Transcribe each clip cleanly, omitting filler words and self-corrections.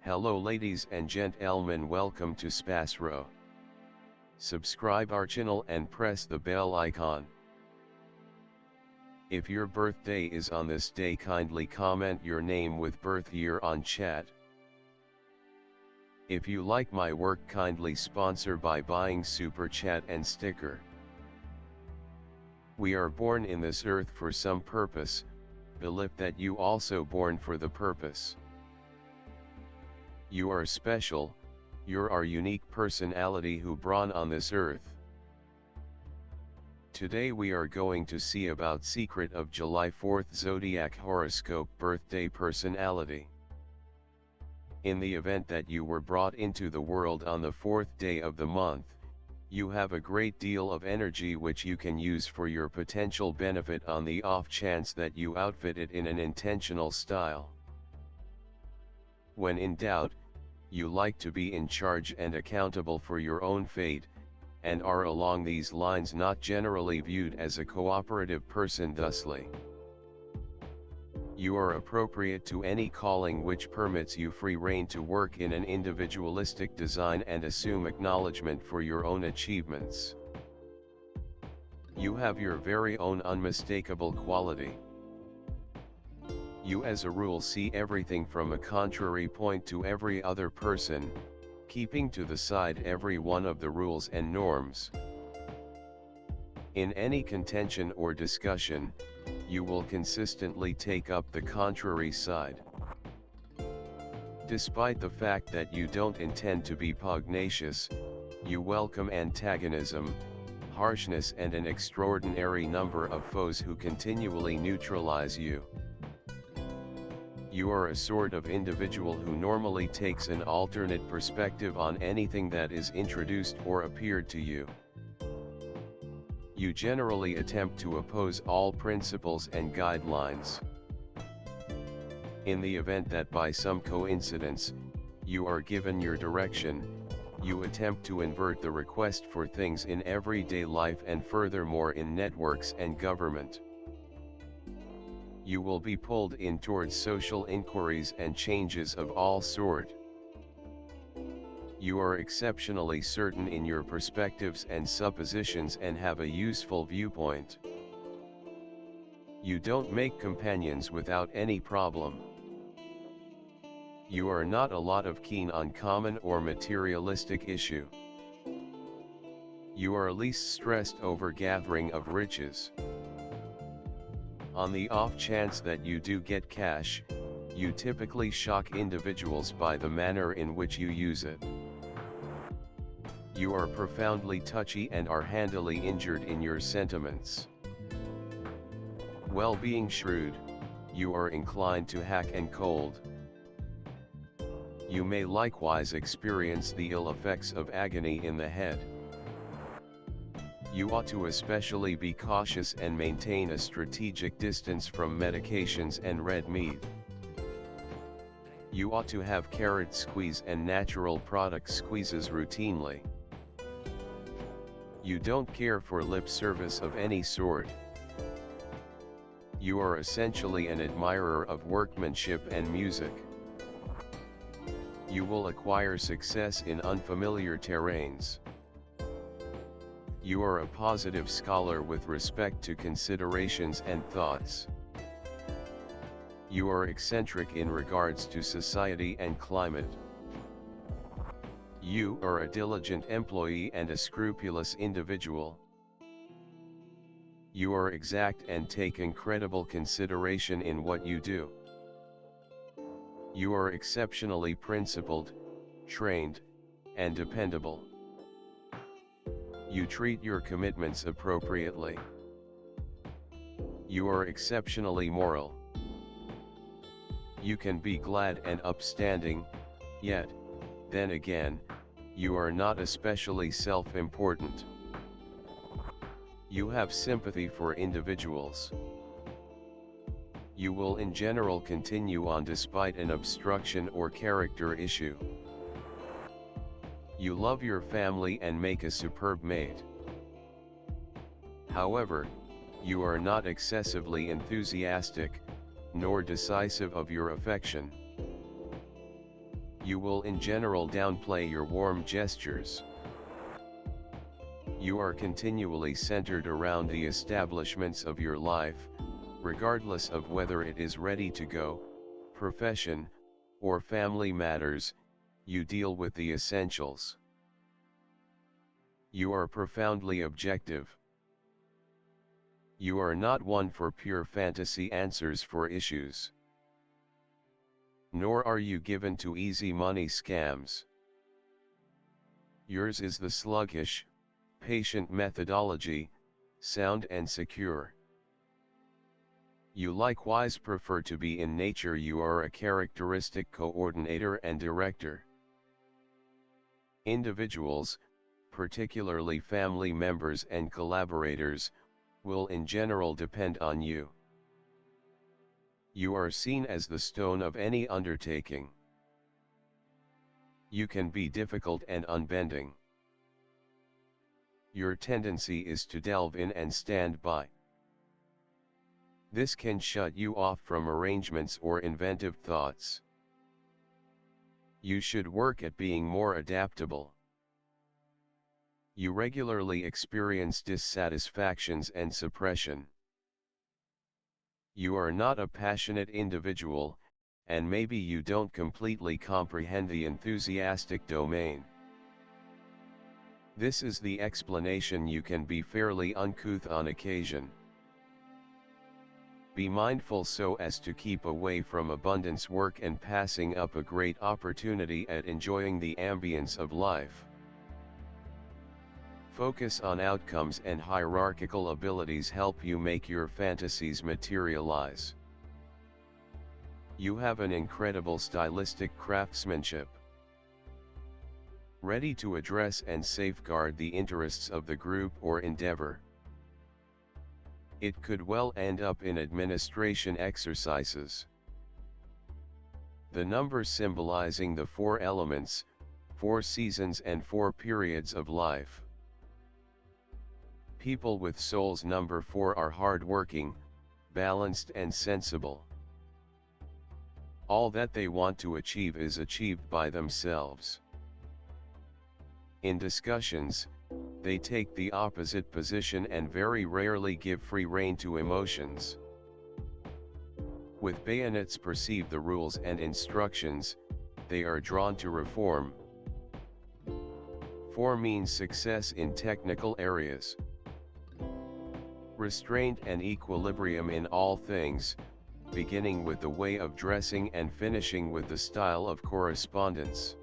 Hello ladies and gentlemen, welcome to SPASRO. Subscribe our channel and press the bell icon. If your birthday is on this day, kindly comment your name with birth year on chat. If you like my work, kindly sponsor by buying super chat and sticker. We are born in this earth for some purpose, believe that you also born for the purpose. You are special, you're our unique personality who born on this earth. Today we are going to see about secret of July 4th Zodiac horoscope birthday personality. In the event that you were brought into the world on the 4th day of the month, you have a great deal of energy which you can use for your potential benefit on the off chance that you outfit it in an intentional style. When in doubt, you like to be in charge and accountable for your own fate, and are along these lines not generally viewed as a cooperative person. Thusly, you are appropriate to any calling which permits you free rein to work in an individualistic design and assume acknowledgement for your own achievements. You have your very own unmistakable quality. You as a rule see everything from a contrary point to every other person, keeping to the side every one of the rules and norms. In any contention or discussion, you will consistently take up the contrary side. Despite the fact that you don't intend to be pugnacious, you welcome antagonism, harshness and an extraordinary number of foes who continually neutralize you. You are a sort of individual who normally takes an alternate perspective on anything that is introduced or appeared to you. You generally attempt to oppose all principles and guidelines. In the event that by some coincidence, you are given your direction, you attempt to invert the request for things in everyday life and furthermore in networks and government. You will be pulled in towards social inquiries and changes of all sort. You are exceptionally certain in your perspectives and suppositions and have a useful viewpoint. You don't make companions without any problem. You are not a lot of keen on common or materialistic issue. You are least stressed over gathering of riches. On the off chance that you do get cash, you typically shock individuals by the manner in which you use it. You are profoundly touchy and are handily injured in your sentiments. Well, being shrewd, you are inclined to hack and cold. You may likewise experience the ill effects of agony in the head. You ought to especially be cautious and maintain a strategic distance from medications and red meat. You ought to have carrot squeeze and natural product squeezes routinely. You don't care for lip service of any sort. You are essentially an admirer of workmanship and music. You will acquire success in unfamiliar terrains. You are a positive scholar with respect to considerations and thoughts. You are eccentric in regards to society and climate. You are a diligent employee and a scrupulous individual. You are exact and take incredible consideration in what you do. You are exceptionally principled, trained, and dependable. You treat your commitments appropriately. You are exceptionally moral. You can be glad and upstanding, yet, then again, you are not especially self-important. You have sympathy for individuals. You will in general continue on despite an obstruction or character issue. You love your family and make a superb mate. However, you are not excessively enthusiastic, nor decisive of your affection. You will in general downplay your warm gestures. You are continually centered around the establishments of your life, regardless of whether it is ready to go, profession, or family matters. You deal with the essentials. You are profoundly objective. You are not one for pure fantasy answers for issues. Nor are you given to easy money scams. Yours is the sluggish, patient methodology, sound and secure. You likewise prefer to be in nature. You are a characteristic coordinator and director. Individuals, particularly family members and collaborators, will in general depend on you. You are seen as the stone of any undertaking. You can be difficult and unbending. Your tendency is to delve in and stand by. This can shut you off from arrangements or inventive thoughts. You should work at being more adaptable. You regularly experience dissatisfactions and suppression. You are not a passionate individual, and maybe you don't completely comprehend the enthusiastic domain. This is the explanation. You can be fairly uncouth on occasion. Be mindful so as to keep away from abundance work and passing up a great opportunity at enjoying the ambience of life. Focus on outcomes, and hierarchical abilities help you make your fantasies materialize. You have an incredible stylistic craftsmanship. Ready to address and safeguard the interests of the group or endeavor. It could well end up in administration exercises. The numbers symbolizing the 4 elements, 4 seasons and 4 periods of life. People with soul's number 4 are hard-working, balanced and sensible. All that they want to achieve is achieved by themselves. In discussions, they take the opposite position and very rarely give free rein to emotions. With bayonets perceive the rules and instructions, they are drawn to reform. 4 means success in technical areas. Restraint and equilibrium in all things, beginning with the way of dressing and finishing with the style of correspondence.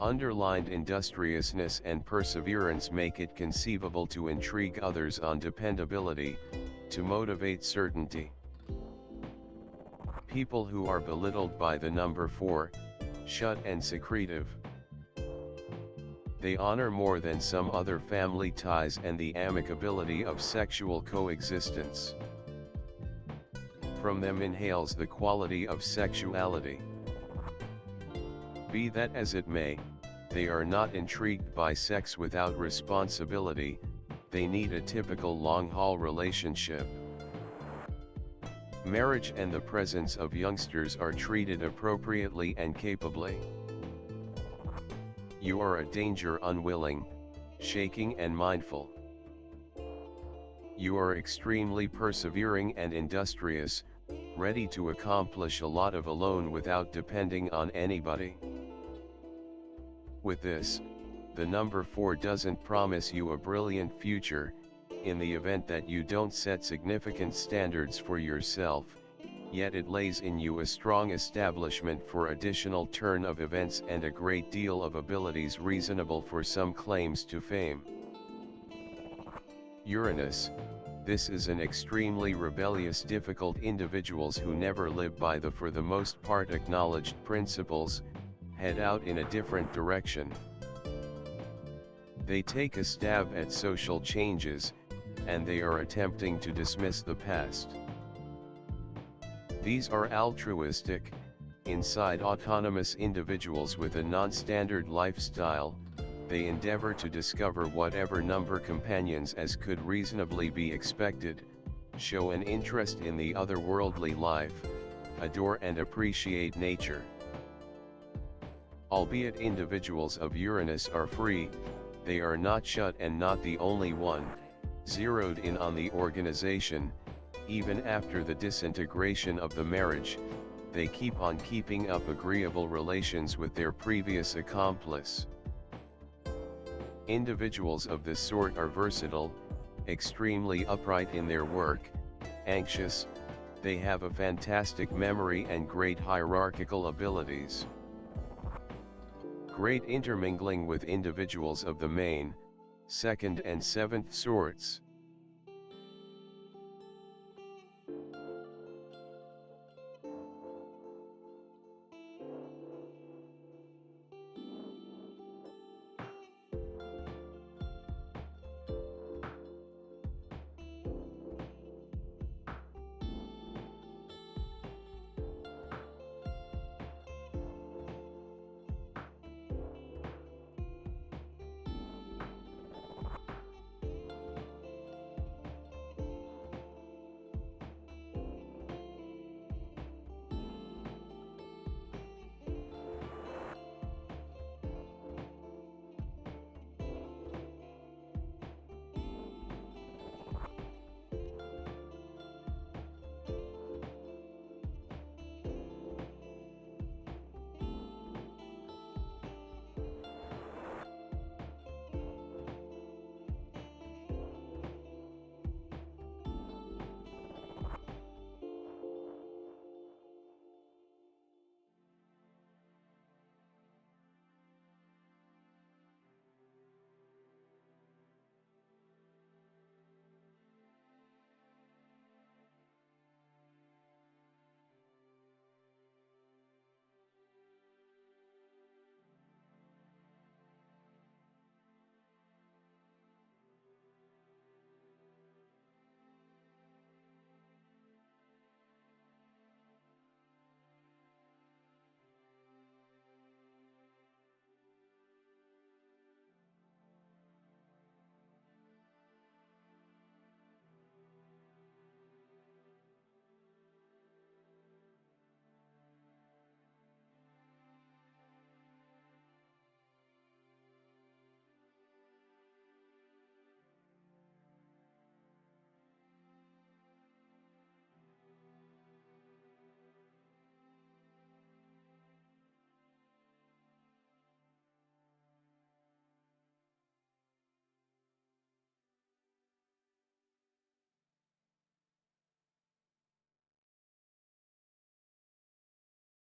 Underlined industriousness and perseverance make it conceivable to intrigue others on dependability, to motivate certainty. People who are belittled by the number 4, shut and secretive. They honor more than some other family ties and the amicability of sexual coexistence. From them inhales the quality of sexuality. Be that as it may, they are not intrigued by sex without responsibility. They need a typical long-haul relationship. Marriage and the presence of youngsters are treated appropriately and capably. You are a danger unwilling, shaking and mindful. You are extremely persevering and industrious, ready to accomplish a lot of alone without depending on anybody. With this, the number 4 doesn't promise you a brilliant future. In the event that you don't set significant standards for yourself, yet it lays in you a strong establishment for additional turn of events and a great deal of abilities reasonable for some claims to fame. Uranus, this is an extremely rebellious, difficult individuals who never live by the for the most part acknowledged principles, head out in a different direction. They take a stab at social changes, and they are attempting to dismiss the past. These are altruistic, inside autonomous individuals with a non-standard lifestyle. They endeavor to discover whatever number companions as could reasonably be expected, show an interest in the otherworldly life, adore and appreciate nature. Albeit individuals of Uranus are free, they are not shut and not the only one, zeroed in on the organization. Even after the disintegration of the marriage, they keep on keeping up agreeable relations with their previous accomplice. Individuals of this sort are versatile, extremely upright in their work, anxious, they have a fantastic memory and great hierarchical abilities. Great intermingling with individuals of the main, second and seventh sorts.